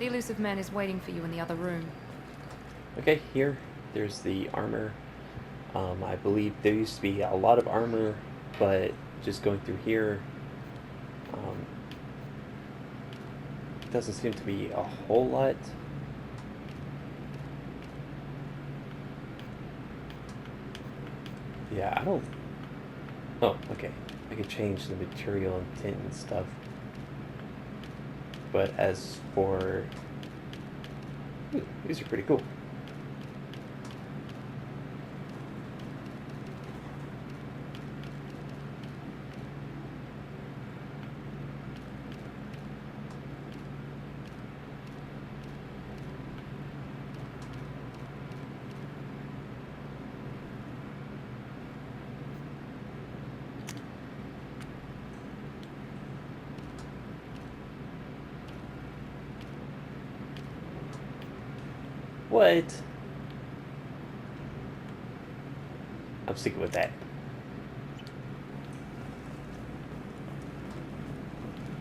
The Illusive man is waiting for you in the other room. Okay, here, there's the armor. I believe there used to be a lot of armor, but just going through here, um, doesn't seem to be a whole lot. Yeah, I don't... Oh, okay. I can change the material and tint and stuff. But as for... Ooh, these are pretty cool. What? I'm sticking with that.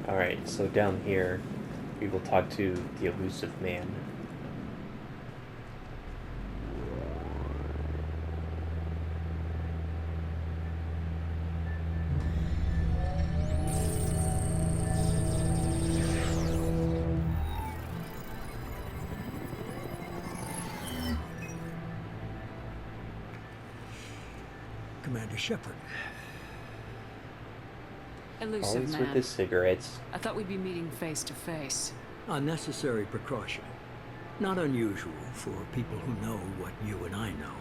Alright, so down here, we will talk to the Illusive man. Commander Shepard. Elusive Always man. with his cigarettes. I thought we'd be meeting face to face. Unnecessary precaution. Not unusual for people who know what you and I know.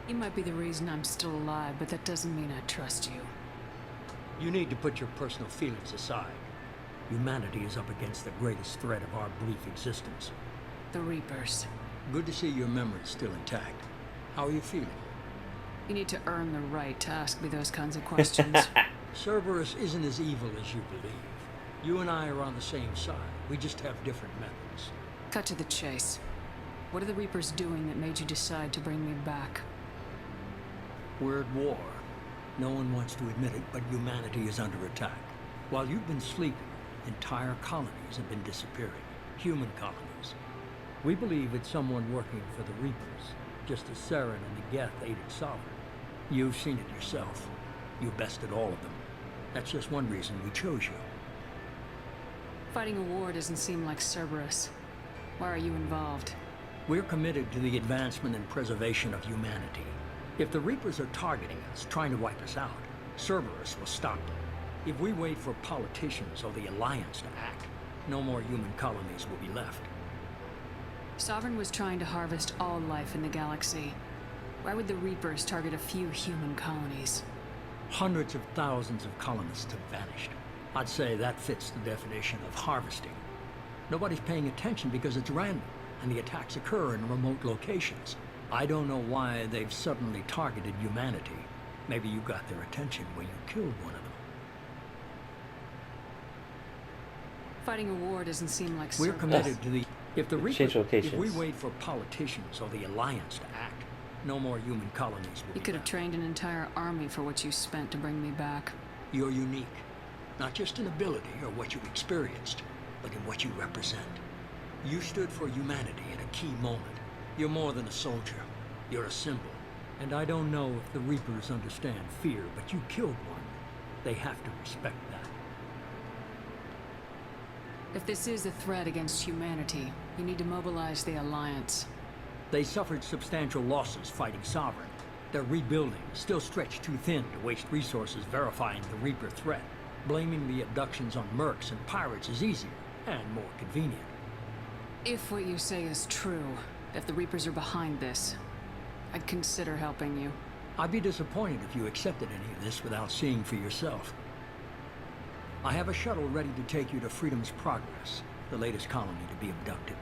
You might be the reason I'm still alive, but that doesn't mean I trust you. You need to put your personal feelings aside. Humanity is up against the greatest threat of our brief existence. The Reapers. Good to see your memory's still intact. How are you feeling? You need to earn the right to ask me those kinds of questions. Cerberus isn't as evil as you believe. You and I are on the same side. We just have different methods. Cut to the chase. What are the Reapers doing that made you decide to bring me back? We're at war. No one wants to admit it, but humanity is under attack. While you've been sleeping, entire colonies have been disappearing. Human colonies. We believe it's someone working for the Reapers, just as Saren and the Geth aided Sovereign. You've seen it yourself. You bested all of them. That's just one reason we chose you. Fighting a war doesn't seem like Cerberus. Why are you involved? We're committed to the advancement and preservation of humanity. If the Reapers are targeting us, trying to wipe us out, Cerberus will stop them. If we wait for politicians or the Alliance to act, no more human colonies will be left. Sovereign was trying to harvest all life in the galaxy. Why would the Reapers target a few human colonies? Hundreds of thousands of colonists have vanished. I'd say that fits the definition of harvesting. Nobody's paying attention because it's random, and the attacks occur in remote locations. I don't know why they've suddenly targeted humanity. Maybe you got their attention when you killed one of them. Fighting a war doesn't seem like We're Cerberus. committed to the... If the Change Reapers... If we locations. wait for politicians or the Alliance to act, no more human colonies will You be could have left. trained an entire army for what you spent to bring me back. You're unique. Not just in ability or what you experienced, but in what you represent. You stood for humanity at a key moment. You're more than a soldier. You're a symbol. And I don't know if the Reapers understand fear, but you killed one. They have to respect that. If this is a threat against humanity, you need to mobilize the Alliance. They suffered substantial losses fighting Sovereign. They're rebuilding, still stretched too thin to waste resources verifying the Reaper threat. Blaming the abductions on mercs and pirates is easier, and more convenient. If what you say is true, if the Reapers are behind this, I'd consider helping you. I'd be disappointed if you accepted any of this without seeing for yourself. I have a shuttle ready to take you to Freedom's Progress, the latest colony to be abducted.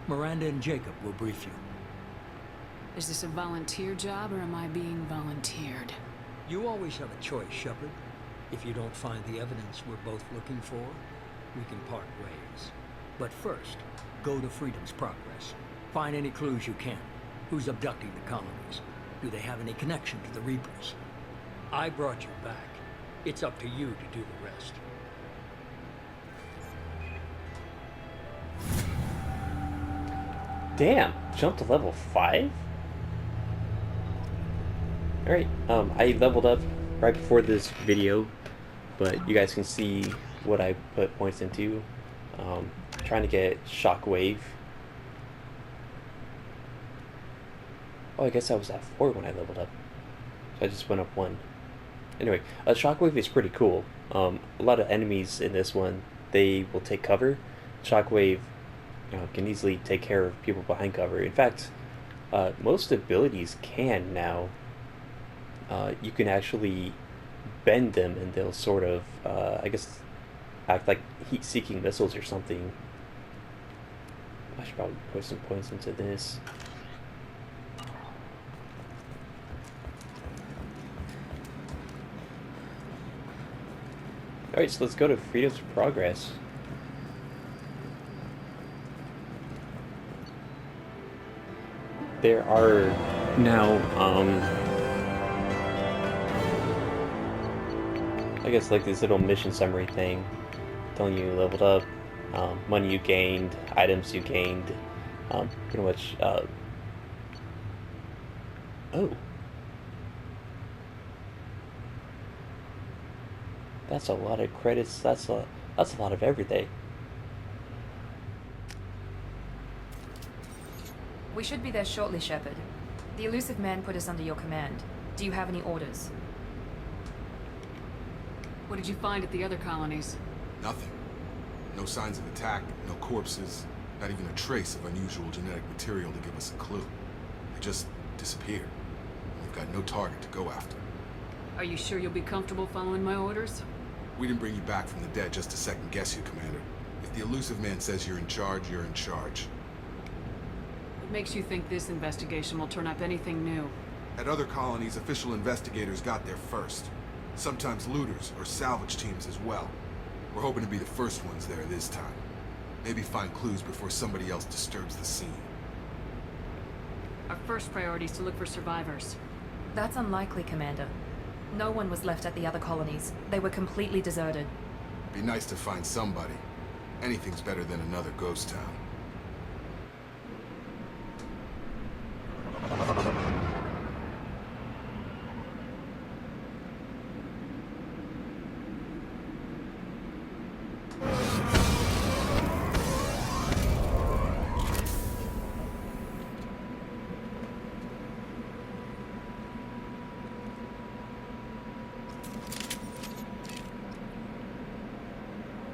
Miranda and Jacob will brief you. Is this a volunteer job, or am I being volunteered? You always have a choice, Shepard. If you don't find the evidence we're both looking for, we can part ways. But first, go to Freedom's Progress. Find any clues you can. Who's abducting the colonies? Do they have any connection to the Reapers? I brought you back. It's up to you to do the rest. Damn, jump to level 5? Alright, I leveled up right before this video, but you guys can see what I put points into. Trying to get Shockwave. Oh, I guess I was at 4 when I leveled up. So I just went up 1. Anyway, Shockwave is pretty cool. A lot of enemies in this one, they will take cover. Shockwave can easily take care of people behind cover. In fact, most abilities can now. You can actually bend them and they'll sort of, I guess, act like heat-seeking missiles or something. I should probably put some points into this. Alright, so let's go to Freedom's Progress. There are now, I guess like this little mission summary thing, telling you leveled up, money you gained, items you gained, pretty much, oh. That's a lot of credits, that's a lot of everything. We should be there shortly, Shepard. The Illusive man put us under your command. Do you have any orders? What did you find at the other colonies? Nothing. No signs of attack, no corpses, not even a trace of unusual genetic material to give us a clue. They just disappeared. We've got no target to go after. Are you sure you'll be comfortable following my orders? We didn't bring you back from the dead just to second guess you, Commander. If the Illusive man says you're in charge, you're in charge. What makes you think this investigation will turn up anything new? At other colonies, official investigators got there first. Sometimes looters or salvage teams as well. We're hoping to be the first ones there this time. Maybe find clues before somebody else disturbs the scene. Our first priority is to look for survivors. That's unlikely, Commander. No one was left at the other colonies. They were completely deserted. Be nice to find somebody. Anything's better than another ghost town.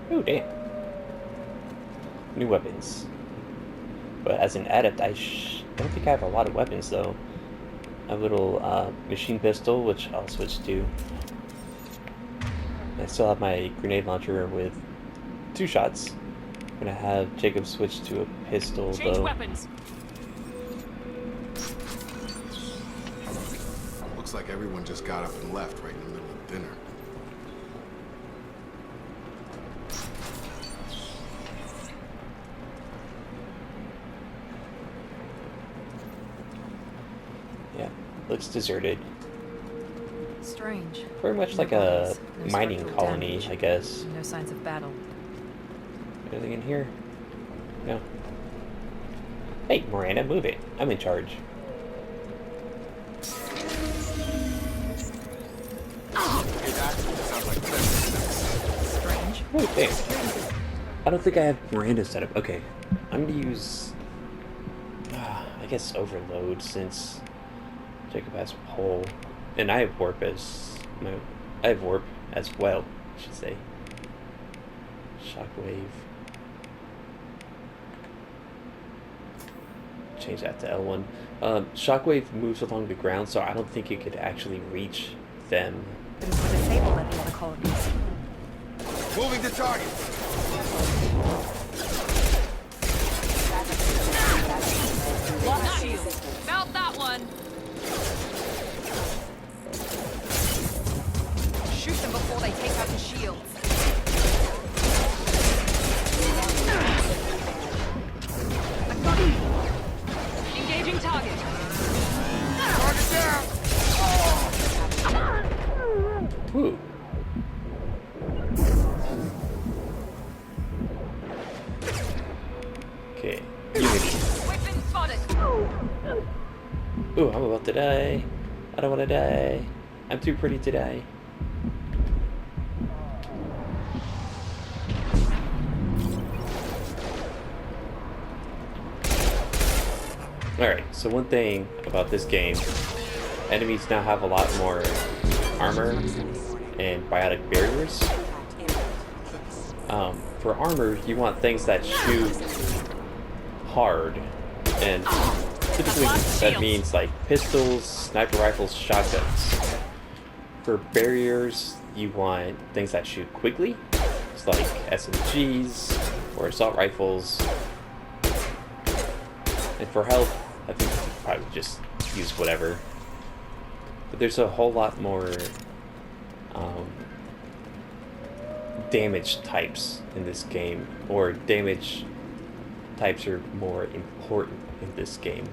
Oh, damn. New weapons. But as an adept, I don't think I have a lot of weapons, though. I have a little machine pistol, which I'll switch to. I still have my grenade launcher with 2 shots. I'm gonna have Jacob switch to a pistol, Change though. weapons! Looks like everyone just got up and left right in the middle of dinner. Yeah, looks deserted. Strange. Very much No like a bodies, no mining structural colony, damage, I guess. No signs of battle. Anything in here? No. Hey, Miranda, move it. I'm in charge. Strange. Oh, damn. I don't think I have Miranda set up. Okay. I'm gonna use, I guess, Overload, since Jacob has Pole. And I have Warp as I have Warp as well, I should say. Shockwave. Change that to L1. Shockwave moves along the ground, so I don't think it could actually reach them. Things were disabled at the other colonies. Moving to target! Nice! Felt that one! Shoot them before they take out the shields. Engaging target. Target down! Woo. Okay. Unity. Weapons to die. I don't want to die. I'm too pretty to die. Alright, so one thing about this game, enemies now have a lot more armor and biotic barriers. For armor, you want things that shoot hard, and typically that means like pistols, sniper rifles, shotguns. For barriers, you want things that shoot quickly. It's like SMGs or assault rifles. And for health, I think you could probably just use whatever. But there's a whole lot more damage types in this game, or damage types are more important in this game.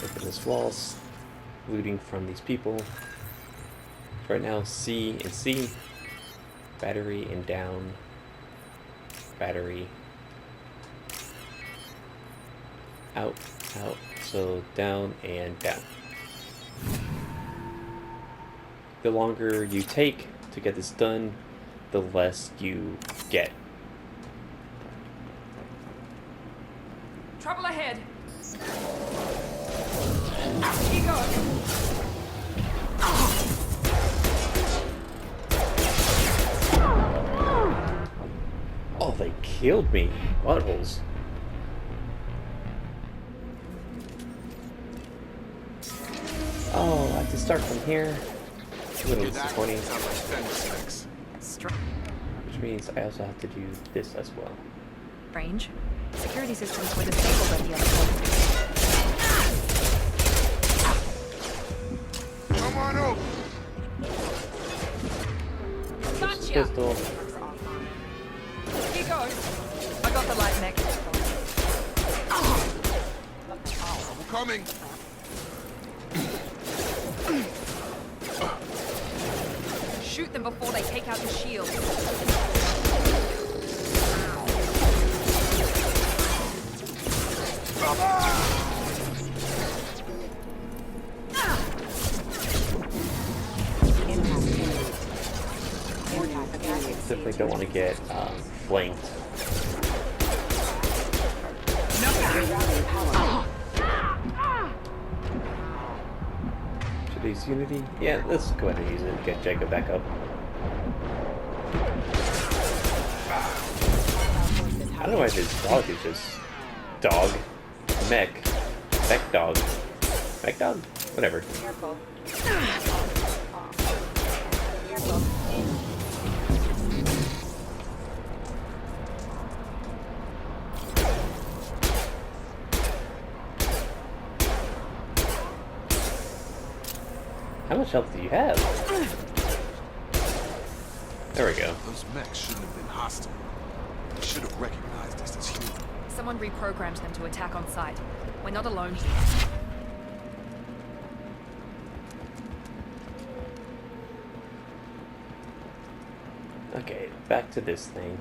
Open this walls, looting from these people. Right now, C and C, battery and down, battery, out, out, so down and down. The longer you take to get this done, the less you get. Trouble ahead. Keep going. Oh, they killed me. Buttholes. Oh, I have to start from here. It's a little disappointing. Which means I also have to do this as well. Range. Security systems were disabled at the other point. Come on over. Gotcha. Pistol. Here goes. I got the light mech. I'm coming. Shoot them before they take out the shield. Definitely don't want to get flanked. Should I use Unity? Yeah, let's go ahead and use it and get Jacob back up. I don't know why his dog is just dog. Mech. Mech dog. Mech dog? Whatever. Careful. How much health do you have? There we go. Those mechs shouldn't have been hostile. They should have recognized us as human. Someone reprogrammed them to attack on sight. We're not alone here. Okay, back to this thing.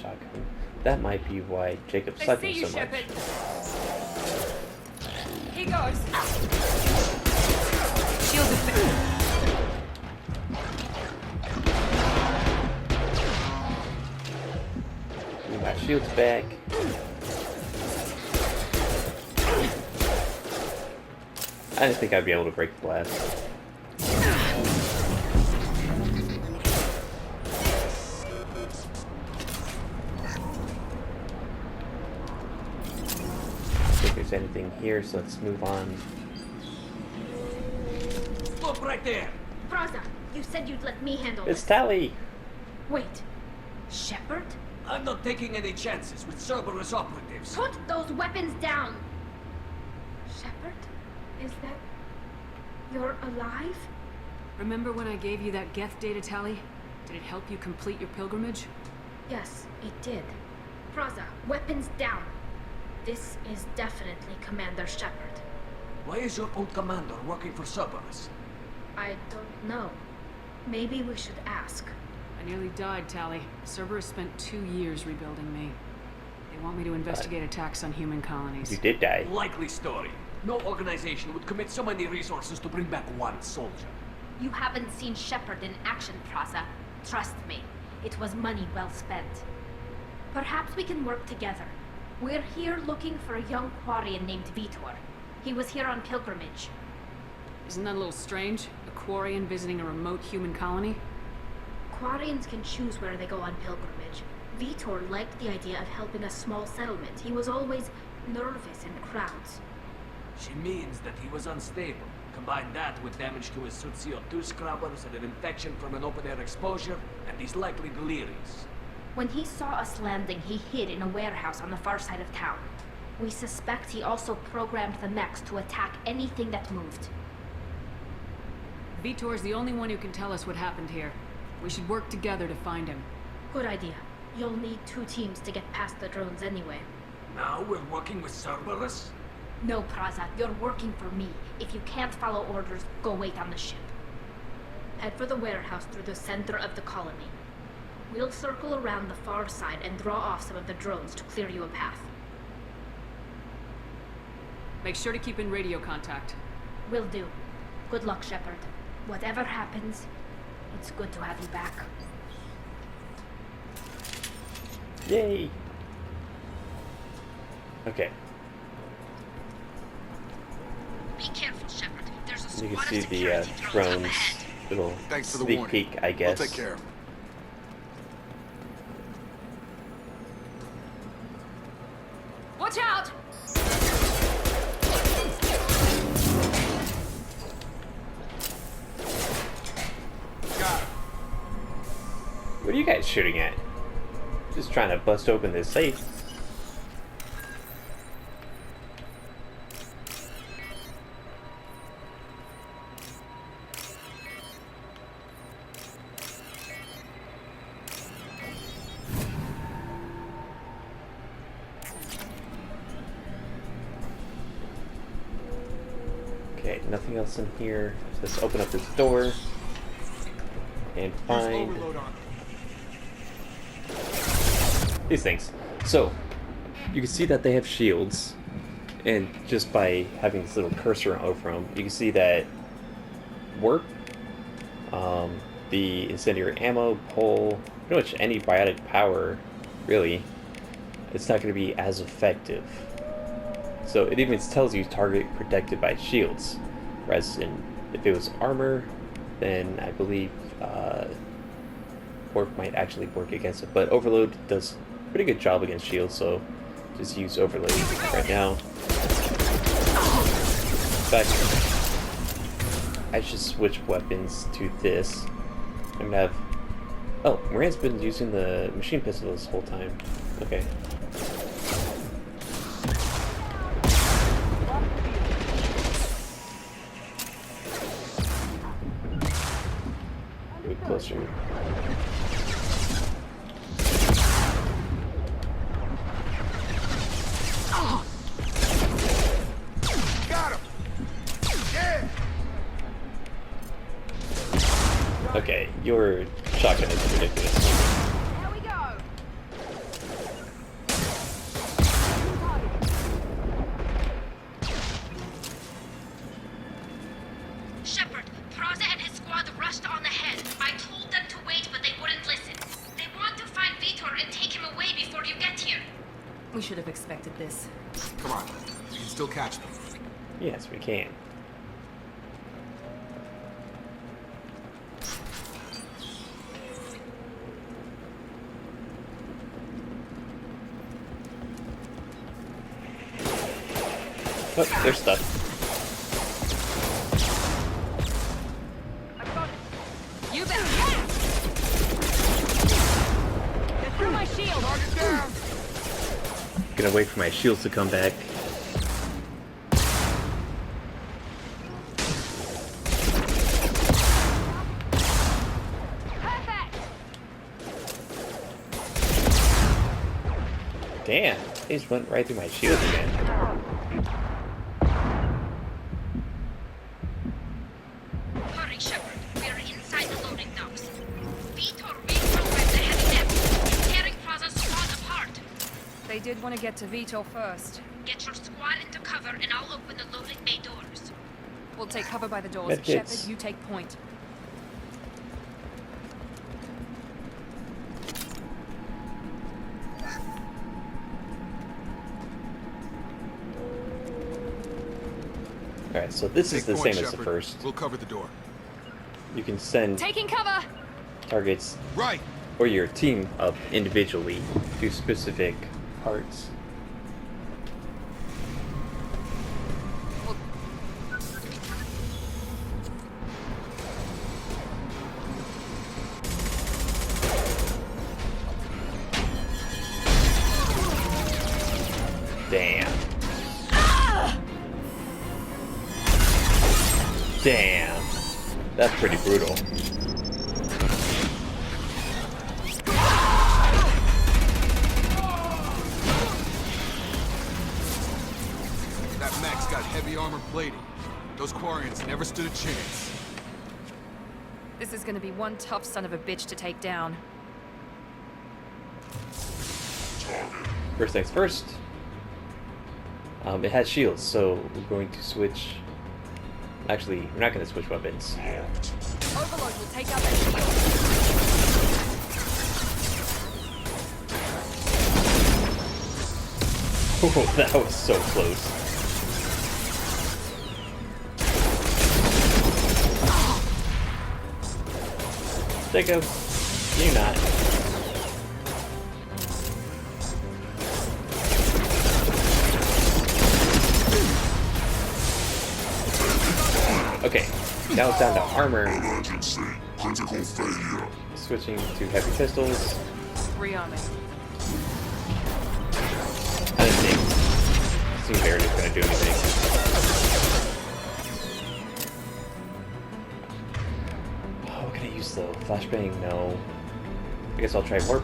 Shotgun. That might be why Jacob's They see sucking you, so much. Shepard. Here goes. Shield defense. My shield's back. I didn't think I'd be able to break the blast. Anything here, so let's move on. Stop right there! Braza, you said you'd let me handle It's this. Tally! Wait. Shepard? I'm not taking any chances with Cerberus operatives. Put those weapons down! Shepard? Is that... You're alive? Remember when I gave you that Geth data tally? Did it help you complete your pilgrimage? Yes, it did. Praza, weapons down. This is definitely Commander Shepard. Why is your old commander working for Cerberus? I don't know. Maybe we should ask. I nearly died, Tally. Cerberus spent 2 years rebuilding me. They want me to investigate attacks on human colonies. You did die. Likely story. No organization would commit so many resources to bring back one soldier. You haven't seen Shepard in action, Praza. Trust me, it was money well spent. Perhaps we can work together. We're here looking for a young Quarian named Vitor. He was here on pilgrimage. Isn't that a little strange? A Quarian visiting a remote human colony? Quarians can choose where they go on pilgrimage. Vitor liked the idea of helping a small settlement. He was always nervous in crowds. She means that he was unstable. Combine that with damage to his suit CO2 scrubbers and an infection from an open-air exposure, and he's likely delirious. When he saw us landing, he hid in a warehouse on the far side of town. We suspect he also programmed the mechs to attack anything that moved. Vitor's the only one who can tell us what happened here. We should work together to find him. Good idea. You'll need 2 teams to get past the drones anyway. Now we're working with Cerberus? No, Praza, you're working for me. If you can't follow orders, go wait on the ship. Head for the warehouse through the center of the colony. We'll circle around the far side and draw off some of the drones to clear you a path. Make sure to keep in radio contact. Will do. Good luck, Shepard. Whatever happens, it's good to have you back. Yay! Okay. Be careful, Shepard. There's a You can squad see of the security drones up drones ahead. little Thanks for the sneak warning. peek, I guess. We'll take care of him. Watch out! Got him. What are you guys shooting at? Just trying to bust open this safe. Okay, nothing else in here. Let's open up this door and Use find overload on him. these things. So, you can see that they have shields, and just by having this little cursor over them, you can see that work, the incendiary ammo, pull, pretty much any biotic power, really, it's not going to be as effective. So it even tells you target protected by shields, whereas if it was armor, then I believe work might actually work against it. But overload does a pretty good job against shields, so just use overload right now. In fact, I should switch weapons to this. I'm gonna have... Oh, Moran's been using the machine pistol this whole time. Okay. Move closer. Got him. Yeah. Okay, your shotgun is ridiculous. There we go! Shepard, Praza and his squad rushed on ahead. I told them to wait, but they wouldn't listen. They want to find Vitor and take him away before you get here. We should have expected this. Come on. We can still catch them. Yes, we can. Oh, they're stuck. You bet! Get through my shield! Target down. Gonna wait for my shields to come back. Damn, they just went right through my shield again. Hurry, Shepard. We are inside the loading docks. Vitor reprogrammed the heavy net. Tearing Plaza's squad apart. They did want to get to Vitor first. Get your squad into cover and I'll open the loading bay doors. We'll take cover by the doors. Medkits. Shepard, you take point. Alright, so this is Take the point, same as the Shepard. first. We'll cover the door. You can send Taking cover! targets Right. or your team up individually to specific parts. Well, Damn. Damn. That's pretty brutal. That mech's got heavy armor plating. Those Quarians never stood a chance. this is gonna be one tough son of a bitch to take down. First things first. It has shields, so we're going to switch. Actually, we're not going to switch weapons. Overload will take out that shield. Oh, that was so close. Jacob, you not. Okay, now it's down to armor. Emergency. Critical failure. Switching to heavy pistols. Rearming. I didn't think Seems Barrett is going to do anything. Oh, what can I use though? Flashbang? No. I guess I'll try warp.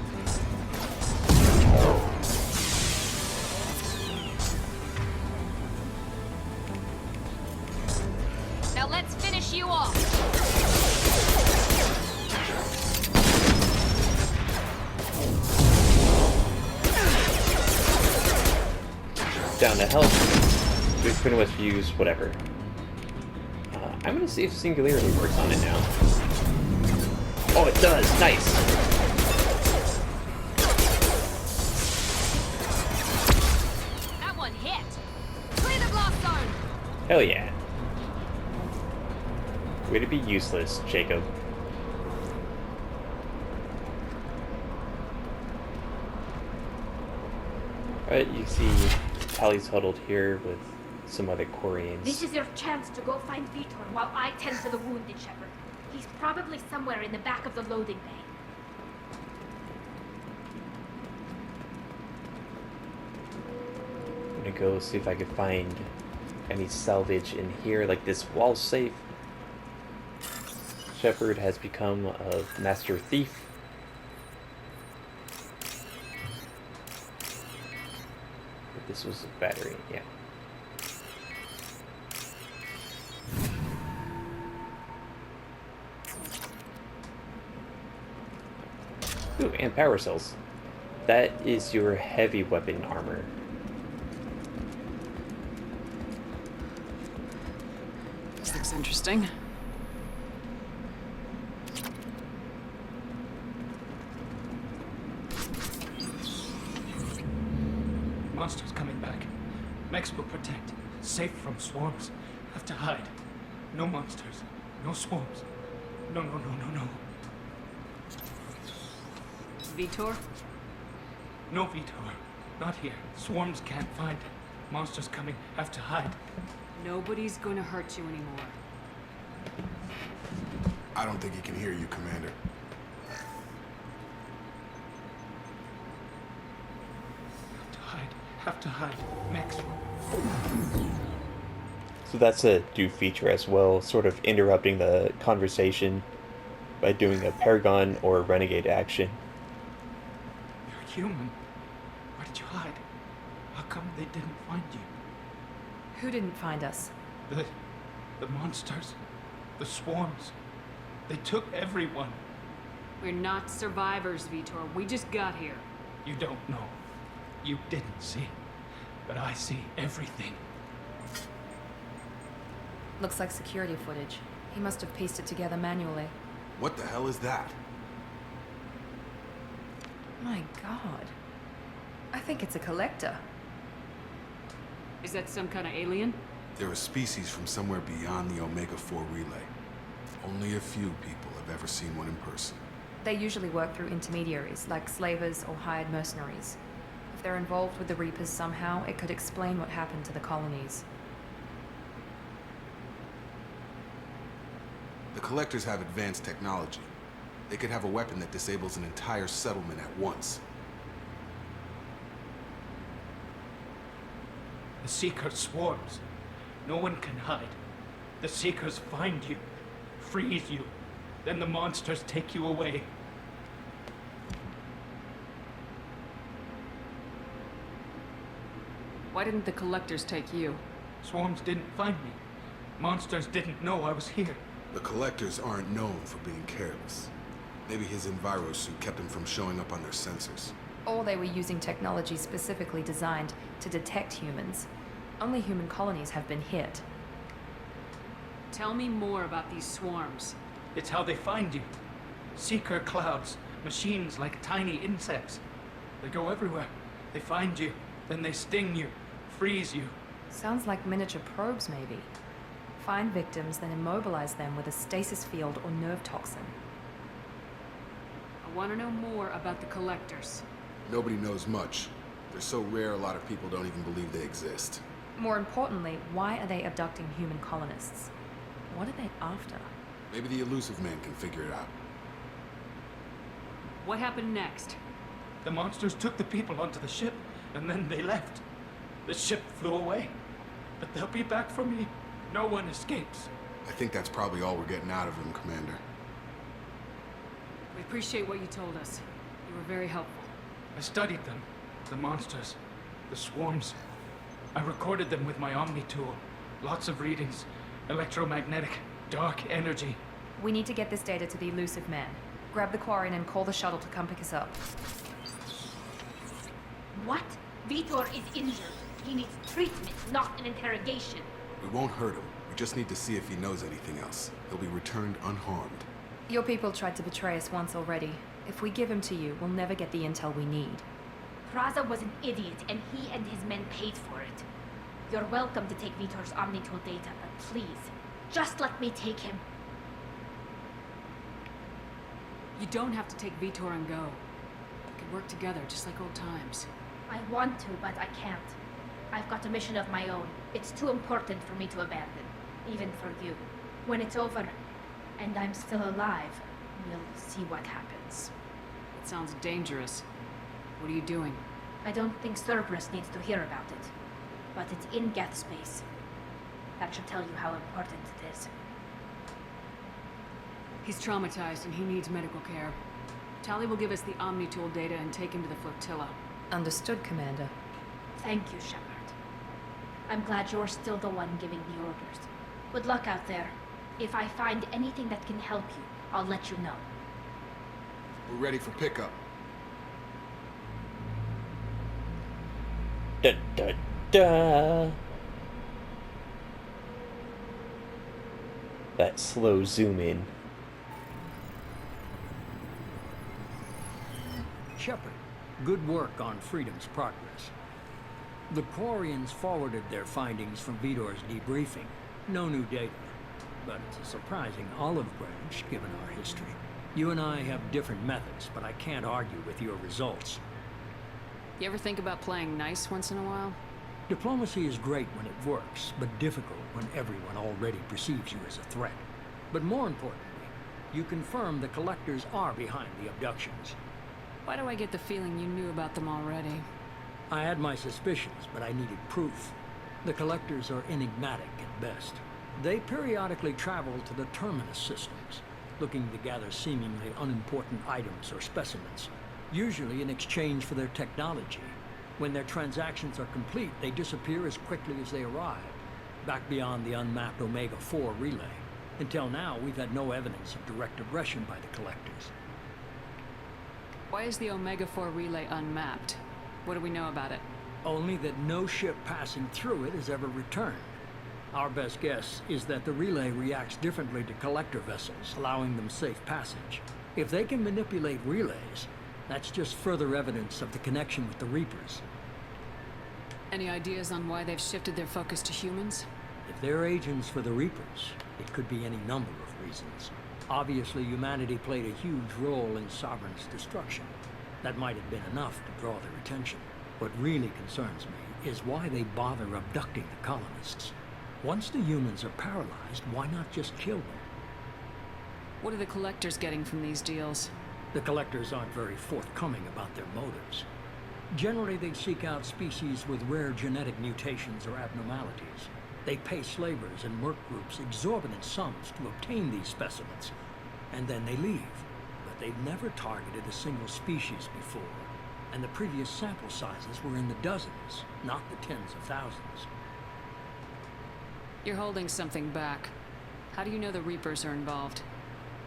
Now let's finish you off. Down to health. We pretty much use whatever. I'm gonna see if Singularity works on it now. Oh, it does! Nice! That one hit. Clear the blast zone. Hell yeah. Way to be useless, Jacob. Alright, you see Tally's huddled here with some other Quarians. This is your chance to go find Vitor while I tend to the wounded Shepard. He's probably somewhere in the back of the loading bay. I'm gonna go see if I can find any salvage in here, like this wall safe. Shepard has become a master thief. This was a battery, yeah. Ooh, and power cells. That is your heavy weapon armor. This looks interesting. Monsters coming back. Mechs will protect. Safe from swarms. Have to hide. No monsters. No swarms. No, no, no, no, no. Vitor? No Vitor. Not here. Swarms can't find it. Monsters coming. Have to hide. Nobody's gonna hurt you anymore. I don't think he can hear you, Commander. Have to hide. Have to hide. Mechs. So that's a new feature as well, sort of interrupting the conversation by doing a Paragon or Renegade action. You're human. Why did you hide? How come they didn't find you? Who didn't find us? The monsters. The swarms. They took everyone. We're not survivors, Vitor. We just got here. You don't know. You didn't see. But I see everything. Looks like security footage. He must have pieced it together manually. What the hell is that? My god. I think it's a collector. Is that some kind of alien? They're a species from somewhere beyond the Omega-4 relay. Only a few people have ever seen one in person. They usually work through intermediaries, like slavers or hired mercenaries. If they're involved with the Reapers somehow, it could explain what happened to the colonies. The Collectors have advanced technology. They could have a weapon that disables an entire settlement at once. The Seeker swarms. No one can hide. The Seekers find you, freeze you, then the monsters take you away. Why didn't the collectors take you? Swarms didn't find me. Monsters didn't know I was here. The Collectors aren't known for being careless. Maybe his enviro suit kept him from showing up on their sensors. Or they were using technology specifically designed to detect humans. Only human colonies have been hit. Tell me more about these swarms. It's how they find you. Seeker clouds, machines like tiny insects. They go everywhere. They find you, then they sting you, freeze you. Sounds like miniature probes, maybe. Find victims, then immobilize them with a stasis field or nerve toxin. I want to know more about the collectors. Nobody knows much. They're so rare, a lot of people don't even believe they exist. More importantly, why are they abducting human colonists? What are they after? Maybe the Illusive Man can figure it out. What happened next? The monsters took the people onto the ship, and then they left. The ship flew away. But they'll be back for me. No one escapes. I think that's probably all we're getting out of him, Commander. We appreciate what you told us. You were very helpful. I studied them. The monsters. The swarms. I recorded them with my Omni tool. Lots of readings. Electromagnetic. Dark energy. We need to get this data to the Illusive Man. Grab the Quarian and call the shuttle to come pick us up. What? Vitor is injured. He needs treatment, not an interrogation. We won't hurt him. We just need to see if he knows anything else. He'll be returned unharmed. Your people tried to betray us once already. If we give him to you, we'll never get the intel we need. Praza was an idiot, and he and his men paid for it. You're welcome to take Vitor's Omnitool data, but please, just let me take him. You don't have to take Vitor and go. We could work together, just like old times. I want to, but I can't. I've got a mission of my own. It's too important for me to abandon, even for you. When it's over, and I'm still alive, we'll see what happens. It sounds dangerous. What are you doing? I don't think Cerberus needs to hear about it, but it's in Geth space. That should tell you how important it is. He's traumatized and he needs medical care. Tali will give us the Omnitool data and take him to the flotilla. Understood, Commander. Thank you, Shepard. I'm glad you're still the one giving the orders. Good luck out there. If I find anything that can help you, I'll let you know. We're ready for pickup. Da da da. That slow zoom in. Shepard, good work on Freedom's progress. The Quarians forwarded their findings from Vitor's debriefing. No new data, but it's a surprising olive branch given our history. You and I have different methods, but I can't argue with your results. You ever think about playing nice once in a while? Diplomacy is great when it works, but difficult when everyone already perceives you as a threat. But more importantly, you confirm the Collectors are behind the abductions. Why do I get the feeling you knew about them already? I had my suspicions, but I needed proof. The Collectors are enigmatic at best. They periodically travel to the Terminus systems, looking to gather seemingly unimportant items or specimens, usually in exchange for their technology. When their transactions are complete, they disappear as quickly as they arrive, back beyond the unmapped Omega-4 relay. Until now, we've had no evidence of direct aggression by the Collectors. Why is the Omega-4 relay unmapped? What do we know about it? Only that no ship passing through it has ever returned. Our best guess is that the relay reacts differently to Collector vessels, allowing them safe passage. If they can manipulate relays, that's just further evidence of the connection with the Reapers. Any ideas on why they've shifted their focus to humans? If they're agents for the Reapers, it could be any number of reasons. Obviously, humanity played a huge role in Sovereign's destruction. That might have been enough to draw their attention. What really concerns me is why they bother abducting the colonists. Once the humans are paralyzed, why not just kill them? What are the Collectors getting from these deals? The Collectors aren't very forthcoming about their motives. Generally, they seek out species with rare genetic mutations or abnormalities. They pay slavers and merc groups exorbitant sums to obtain these specimens, and then they leave. But they've never targeted a single species before, and the previous sample sizes were in the dozens, not the tens of thousands. You're holding something back. How do you know the Reapers are involved?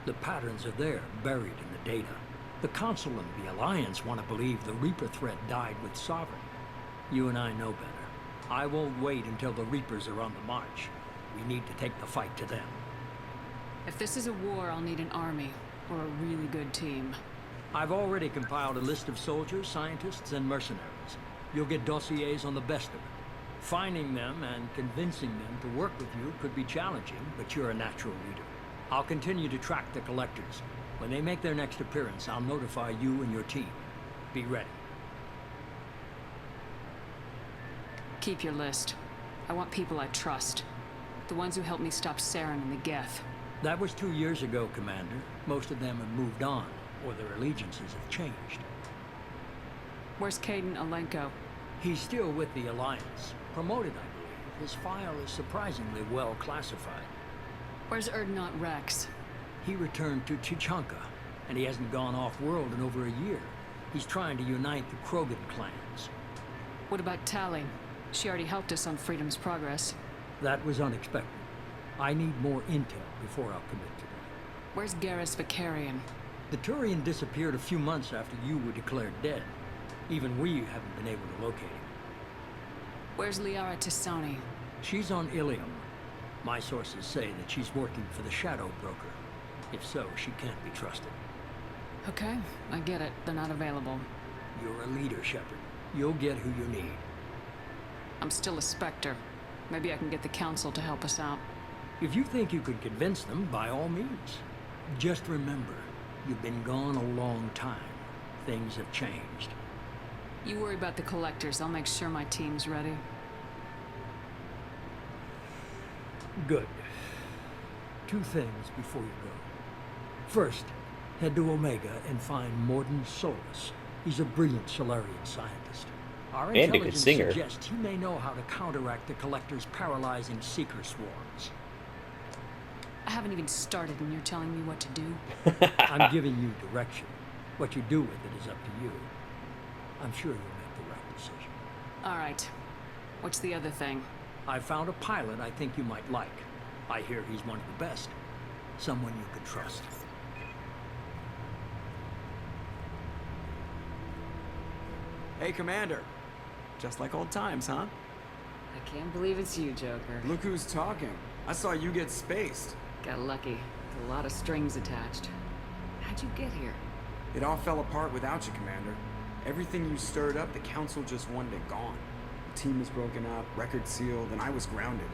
The patterns are there, buried in the data. The Council and the Alliance want to believe the Reaper threat died with Sovereign. You and I know better. I won't wait until the Reapers are on the march. We need to take the fight to them. If this is a war, I'll need an army, or a really good team. I've already compiled a list of soldiers, scientists, and mercenaries. You'll get dossiers on the best of it. Finding them and convincing them to work with you could be challenging, but you're a natural leader. I'll continue to track the Collectors. When they make their next appearance, I'll notify you and your team. Be ready. Keep your list. I want people I trust. The ones who helped me stop Saren and the Geth. That was 2 years ago, Commander. Most of them have moved on, or their allegiances have changed. Where's Caden Alenko? He's still with the Alliance. Promoted, I believe. His file is surprisingly well classified. Where's Erdnot Rex? He returned to Chichanka, and he hasn't gone off-world in over a year. He's trying to unite the Krogan clans. What about Tali? She already helped us on Freedom's Progress. That was unexpected. I need more intel before I'll commit to that. Where's Garrus Vicarian? The Turian disappeared a few months after you were declared dead. Even we haven't been able to locate him. Where's Liara Tisani? She's on Ilium. My sources say that she's working for the Shadow Broker. If so, she can't be trusted. Okay, I get it. They're not available. You're a leader, Shepard. You'll get who you need. I'm still a Spectre. Maybe I can get the Council to help us out. If you think you could convince them, by all means. Just remember, you've been gone a long time. Things have changed. You worry about the Collectors. I'll make sure my team's ready. Good. 2 things before you go. First, head to Omega and find Morden Solus. He's a brilliant Solarian scientist. Our And a good intelligence singer. suggests he may know how to counteract the Collector's paralyzing Seeker swarms. I haven't even started and you're telling me what to do? I'm giving you direction. What you do with it is up to you. I'm sure you'll make the right decision. All right. What's the other thing? I found a pilot I think you might like. I hear he's one of the best. Someone you can trust. Hey, Commander. Just like old times, huh? I can't believe it's you, Joker. Look who's talking. I saw you get spaced. Got lucky. With a lot of strings attached. How'd you get here? It all fell apart without you, Commander. Everything you stirred up, the Council just wanted it gone. The team was broken up, record sealed, and I was grounded.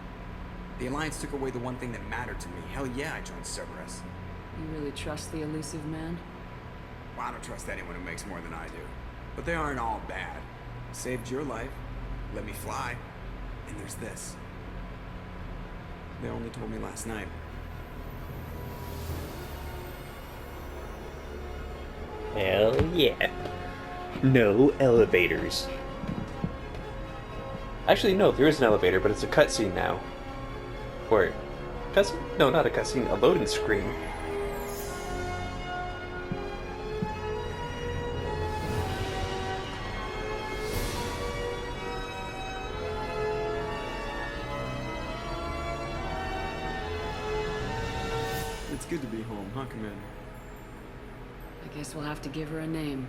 The Alliance took away the one thing that mattered to me. Hell yeah, I joined Cerberus. You really trust the Illusive man? Well, I don't trust anyone who makes more than I do. But they aren't all bad. Saved your life, let me fly, and there's this. They only told me last night. Hell yeah. No elevators. Actually, no, there is an elevator, but it's a cutscene now. Or, cutscene? No, not a cutscene, a loading screen. huh, Commander? I guess we'll have to give her a name.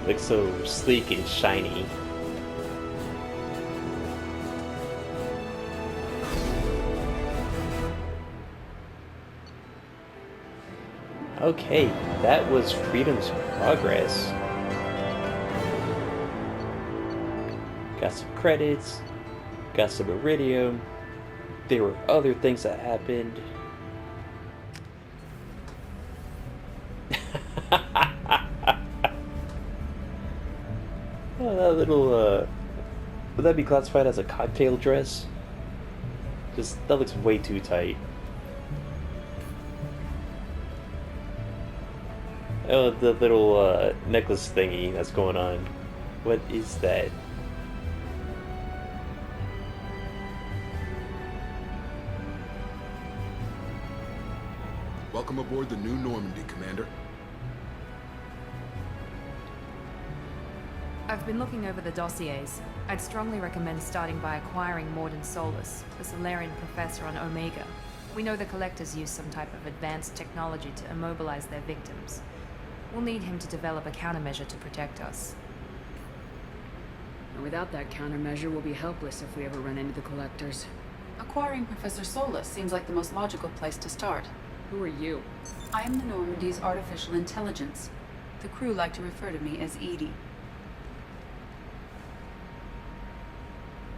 Looks so sleek and shiny. Okay, that was Freedom's Progress. Got some credits, got some iridium. There were other things that happened. Oh, that little, would that be classified as a cocktail dress? Just, that looks way too tight. Oh, the little, necklace thingy that's going on. What is that? Welcome aboard the New Normandy, Commander. I've been looking over the dossiers. I'd strongly recommend starting by acquiring Morden Solus, the Solarian professor on Omega. We know the Collectors use some type of advanced technology to immobilize their victims. We'll need him to develop a countermeasure to protect us. And without that countermeasure, we'll be helpless if we ever run into the Collectors. Acquiring Professor Solus seems like the most logical place to start. Who are you? I am the Normandy's artificial intelligence. The crew like to refer to me as Edie.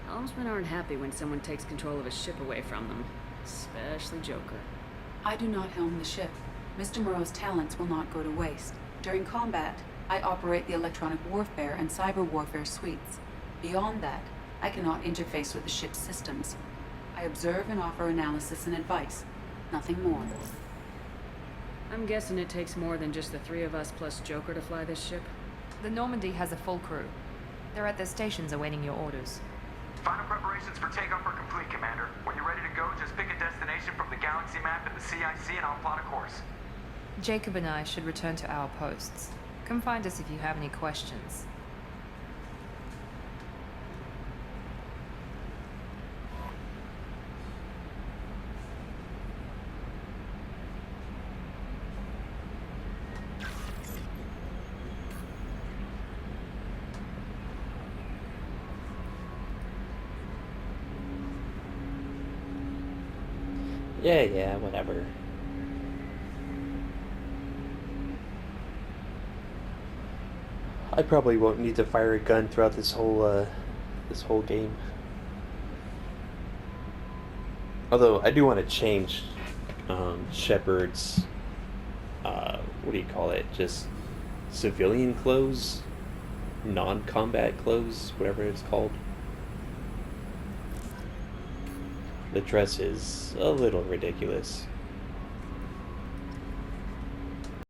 Helmsmen aren't happy when someone takes control of a ship away from them. Especially Joker. I do not helm the ship. Mr. Moreau's talents will not go to waste. During combat, I operate the electronic warfare and cyber warfare suites. Beyond that, I cannot interface with the ship's systems. I observe and offer analysis and advice. Nothing more. I'm guessing it takes more than just the three of us plus Joker to fly this ship? The Normandy has a full crew. They're at their stations awaiting your orders. Final preparations for takeoff are complete, Commander. When you're ready to go, just pick a destination from the galaxy map and the CIC and I'll plot a course. Jacob and I should return to our posts. Come find us if you have any questions. Yeah, whatever. I probably won't need to fire a gun throughout this whole game. Although I do want to change Shepard's what do you call it? Just civilian clothes, non-combat clothes, whatever it's called. The dress is a little ridiculous.